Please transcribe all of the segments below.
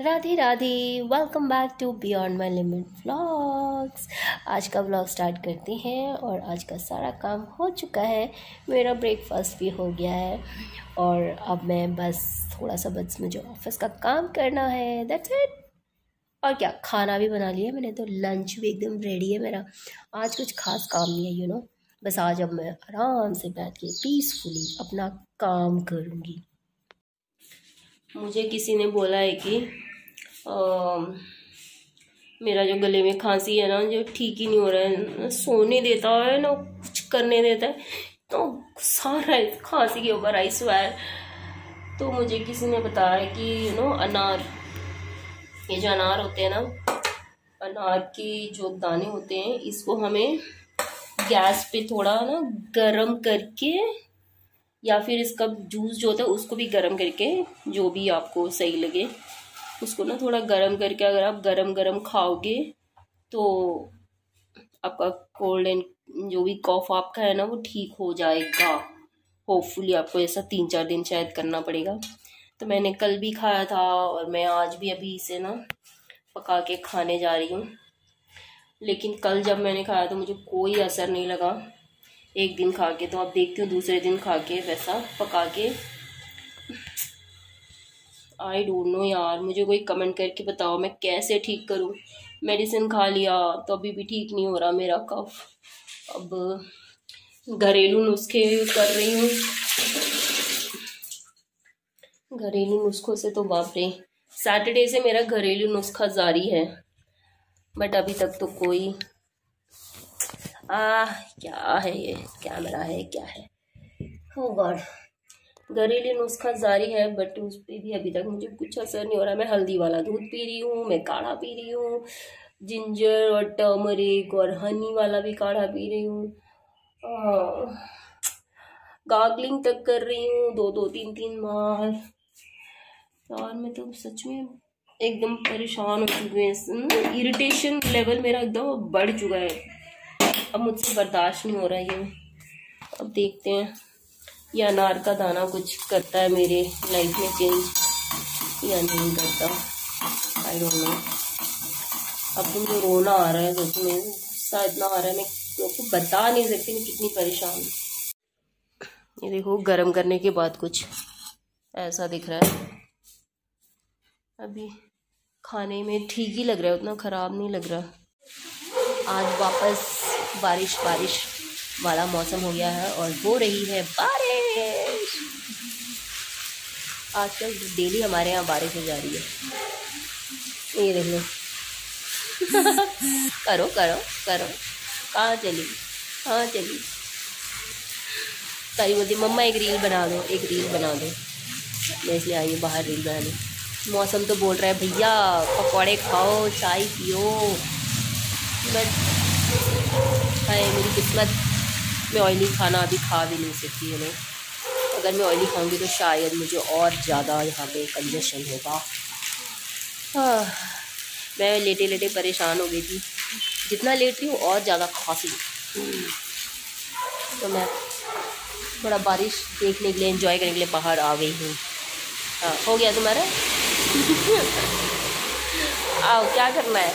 Radhe Radhe. Welcome back to beyond my limit vlogs. आज का vlog start करते हैं और आज का सारा काम हो चुका है। मेरा ब्रेकफास्ट भी हो गया है और अब मैं बस थोड़ा सा बस मुझे ऑफिस का काम करना है, दैट्स इट। और क्या, खाना भी बना लिया मैंने, तो लंच भी एकदम रेडी है मेरा। आज कुछ खास काम नहीं है बस आज अब मैं आराम से बैठ के पीसफुली अपना काम करूँगी। मुझे किसी ने बोला है कि मेरा जो गले में खांसी है ना, जो ठीक ही नहीं हो रहा है, ना सोने देता है ना कुछ करने देता है, तो सारा खांसी के ऊपर आई स्वेर। तो मुझे किसी ने बताया कि अनार, ये जो अनार होते हैं ना, अनार की जो दाने होते हैं, इसको हमें गैस पे थोड़ा ना गरम करके, या फिर इसका जूस जो होता है उसको भी गरम करके, जो भी आपको सही लगे उसको ना थोड़ा गरम करके, अगर आप गरम गरम खाओगे तो आपका कोल्ड एंड जो भी कॉफ आपका है ना वो ठीक हो जाएगा। होपफुली आपको ऐसा 3-4 दिन शायद करना पड़ेगा। तो मैंने कल भी खाया था और मैं आज भी अभी इसे ना पका के खाने जा रही हूँ। लेकिन कल जब मैंने खाया तो मुझे कोई असर नहीं लगा एक दिन खा के। तो अब देखती हूँ दूसरे दिन खा के वैसा पका के। आई डोंट नो यार, मुझे कोई कमेंट करके बताओ मैं कैसे ठीक करूँ। मेडिसिन खा लिया तो अभी भी ठीक नहीं हो रहा मेरा कफ। अब घरेलू नुस्खे कर रही हूँ। घरेलू नुस्खों से तो बाप रे, सैटरडे से मेरा घरेलू नुस्खा जारी है, बट अभी तक तो कोई क्या है ये, कैमरा है क्या है, ओ गॉड। घरेलू नुस्खा जारी है बट उस पर भी अभी तक मुझे कुछ असर नहीं हो रहा। मैं हल्दी वाला दूध पी रही हूँ, मैं काढ़ा पी रही हूँ, जिंजर और टर्मरिक और हनी वाला भी काढ़ा पी रही हूँ, गार्गलिंग तक कर रही हूँ 2-3 बार। यार मैं तो सच में एकदम परेशान हो चुकी हूँ। इरिटेशन लेवल मेरा एकदम बढ़ चुका है, अब मुझसे बर्दाश्त नहीं हो रहा है ये। अब देखते हैं ये अनार का दाना कुछ करता है मेरे लाइफ में चेंज या नहीं करता, आई डोंट नो। अब तो मुझे रोना आ रहा है, सच में गुस्सा इतना आ रहा है, मैं आपको बता नहीं सकती मैं कितनी परेशान हूँ। ये देखो गरम करने के बाद कुछ ऐसा दिख रहा है। अभी खाने में ठीक ही लग रहा है, उतना ख़राब नहीं लग रहा। आज वापस बारिश वाला मौसम हो गया है और हो रही है बारिश। आजकल डेली हमारे यहाँ बारिश हो जा रही है, ये देख लो। करो करो करो, कहाँ चली तारी बोलती मम्मा एक रील बना दो, मैं इसलिए आई हूँ बाहर रील बनाने। मौसम तो बोल रहा है भैया पकौड़े खाओ, चाय पियो, बट हाय मेरी किस्मत, मैं ऑयली खाना अभी खा भी नहीं सकती है। अगर मैं ऑयली खाऊंगी तो शायद मुझे और ज़्यादा यहाँ पे कंजेशन होगा। मैं लेटे लेटे परेशान हो गई थी, जितना लेट रही हूँ और ज़्यादा खांसी। तो मैं थोड़ा बारिश देखने के लिए, एंजॉय करने के लिए बाहर आ गई हूँ। हाँ, हो गया तुम्हारा? आओ, क्या करना है?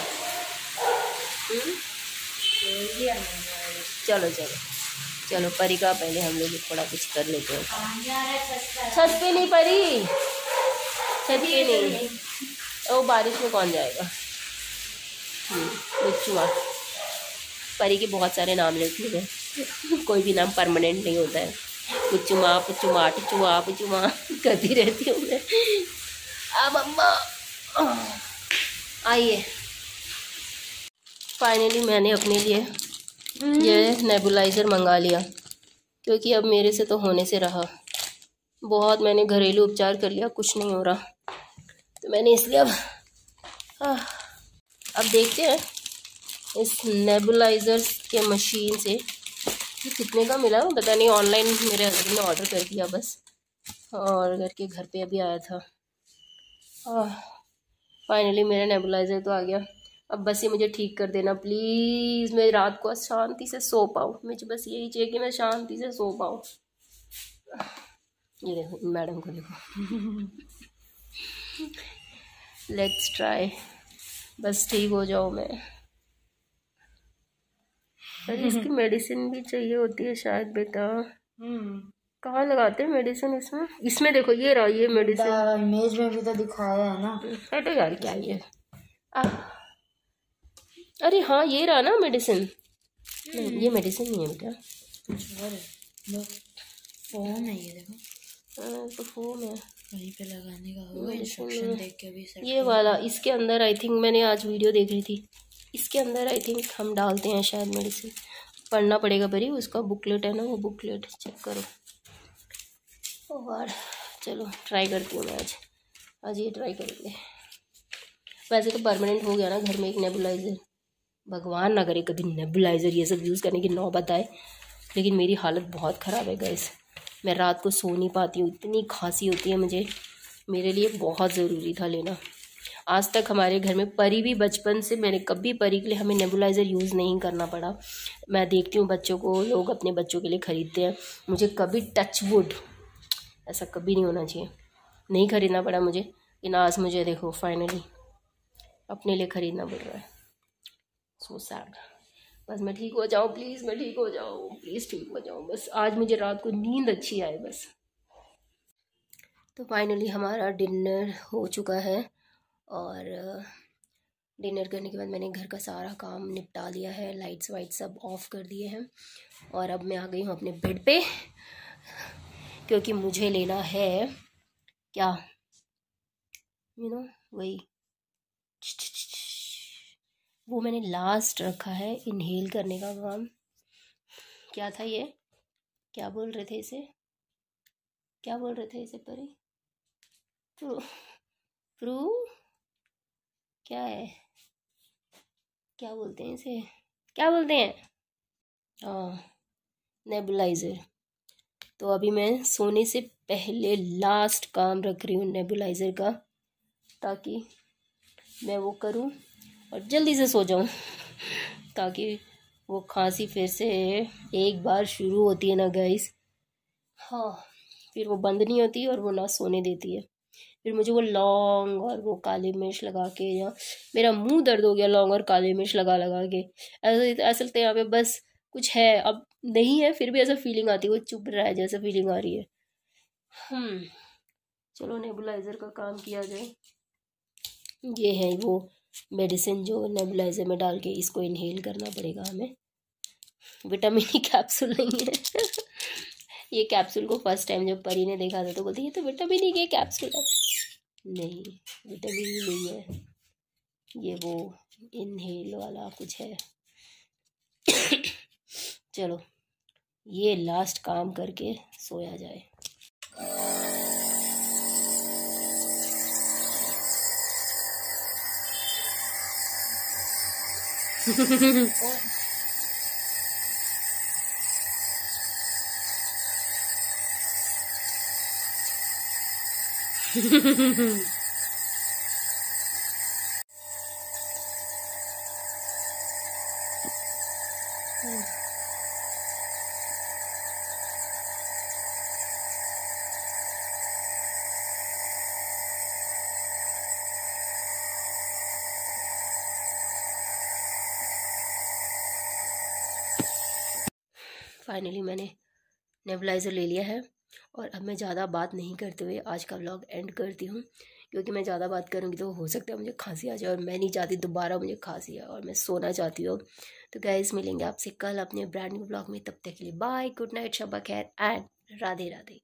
चलो चलो चलो परी का पहले हम लोग थोड़ा कुछ कर लेते हैं। छत पे नहीं परी, छत पे नहीं, ओ बारिश में कौन जाएगा। बुच्चुआ, परी के बहुत सारे नाम लेते हैं, कोई भी नाम परमानेंट नहीं होता है। पुचुमा पुचुमा टिचुआ पुचुमा करती रहती हूँ मैं। अब अम्मा आइए, फाइनली मैंने अपने लिए ये नेबुलाइज़र मंगा लिया, क्योंकि अब मेरे से तो होने से रहा। बहुत मैंने घरेलू उपचार कर लिया, कुछ नहीं हो रहा, तो मैंने इसलिए अब देखते हैं इस नेबुलाइज़र के मशीन से कितने का मिला पता नहीं। ऑनलाइन मेरे हस्बैंड ने ऑर्डर कर दिया बस, और करके घर पे अभी आया था। फाइनली मेरा नेबुलाइज़र तो आ गया। अब बस ये मुझे ठीक कर देना प्लीज़, मैं रात को शांति से सो पाऊँ। मुझे बस यही चाहिए कि मैं शांति से सो पाऊँ। ये देखो मैडम को देखो। लेट्स ट्राई, बस ठीक हो जाओ मैं। अरे इसकी मेडिसिन भी चाहिए होती है शायद बेटा। कहाँ लगाते हैं मेडिसिन इसमें? इसमें देखो ये रहा, ये मेडिसिन इमेज में भी तो दिखाया है ना। हटो यार, क्या ये अरे हाँ ये रहा ना मेडिसिन। नहीं ये मेडिसिन नहीं है बेटा, फोम है ये देखो। तो फोम है वहीं पे लगाने का होगा, इंस्ट्रक्शन देख के भी ये वाला। इसके अंदर आई थिंक, मैंने आज वीडियो देख रही थी, इसके अंदर आई थिंक हम डालते हैं शायद मेडिसिन। पढ़ना पड़ेगा परी, उसका बुकलेट है ना, वो बुकलेट चेक करो। और चलो ट्राई करती हूँ मैं आज ये ट्राई करेंगे। वैसे तो परमानेंट हो गया ना घर में एक नेबुलाइज़र, भगवान ना करे कभी नेबुलाइज़र ये सब यूज़ करने की नौबत आए। लेकिन मेरी हालत बहुत ख़राब है गाइस, मैं रात को सो नहीं पाती हूँ, इतनी खांसी होती है मुझे। मेरे लिए बहुत ज़रूरी था लेना। आज तक हमारे घर में परी भी, बचपन से मैंने कभी परी के लिए हमें नेबुलाइज़र यूज़ नहीं करना पड़ा। मैं देखती हूँ बच्चों को, लोग अपने बच्चों के लिए ख़रीदते हैं, मुझे कभी टच वुड ऐसा कभी नहीं होना चाहिए, नहीं ख़रीदना पड़ा मुझे। लेकिन आज मुझे देखो फाइनली अपने लिए ख़रीदना पड़ रहा है। So sad. बस मैं ठीक हो जाऊँ प्लीज़, मैं ठीक हो जाऊँ प्लीज़, ठीक हो जाऊँ बस। आज मुझे रात को नींद अच्छी आए बस। तो फाइनली हमारा डिनर हो चुका है, और डिनर करने के बाद मैंने घर का सारा काम निपटा लिया है, लाइट्स वाइट सब ऑफ कर दिए हैं। और अब मैं आ गई हूँ अपने बेड पे, क्योंकि मुझे लेना है क्या, वही वो मैंने लास्ट रखा है इनहेल करने का काम। क्या था ये, क्या बोल रहे थे इसे, क्या बोल रहे थे इसे परी? फ्रू क्या है, क्या बोलते हैं इसे, क्या बोलते हैं? हाँ नेबुलाइज़र। तो अभी मैं सोने से पहले लास्ट काम रख रही हूँ नेबुलाइज़र का, ताकि मैं वो करूँ और जल्दी से सो जाऊँ ताकि वो खांसी फिर से एक बार शुरू होती है ना गाइस, हाँ फिर वो बंद नहीं होती और वो ना सोने देती है। फिर मुझे वो लौंग और वो काली मिर्च लगा के, या मेरा मुंह दर्द हो गया लौंग और काली मिर्च लगा लगा के। ऐसा लगता है यहाँ पे बस कुछ है, अब नहीं है फिर भी ऐसा फीलिंग आती है, वो चुप रहा है जैसा फीलिंग आ रही है। चलो नेबुलाइज़र का काम किया जाए। ये है वो मेडिसिन जो नेबुलाइज़र में डाल के इसको इनहेल करना पड़ेगा हमें। विटामिन ई कैप्सूल नहीं है ये कैप्सूल को फर्स्ट टाइम जब परी ने देखा था तो बोलती ये तो विटामिन ई के कैप्सूल है। नहीं विटामिन ई नहीं है, ये वो इनहेल वाला कुछ है चलो ये लास्ट काम करके सोया जाए। फाइनली मैंने नेबुलाइज़र ले लिया है, और अब मैं ज़्यादा बात नहीं करते हुए आज का व्लॉग एंड करती हूँ, क्योंकि मैं ज़्यादा बात करूँगी तो हो सकता है मुझे खांसी आ जाए, और मैं नहीं चाहती दोबारा मुझे खांसी आए, और मैं सोना चाहती हूँ। तो गाइस मिलेंगे आपसे कल अपने ब्रांड न्यू व्लॉग में, तब तक के लिए बाय, गुड नाइट, शब्बा खैर एंड राधे राधे।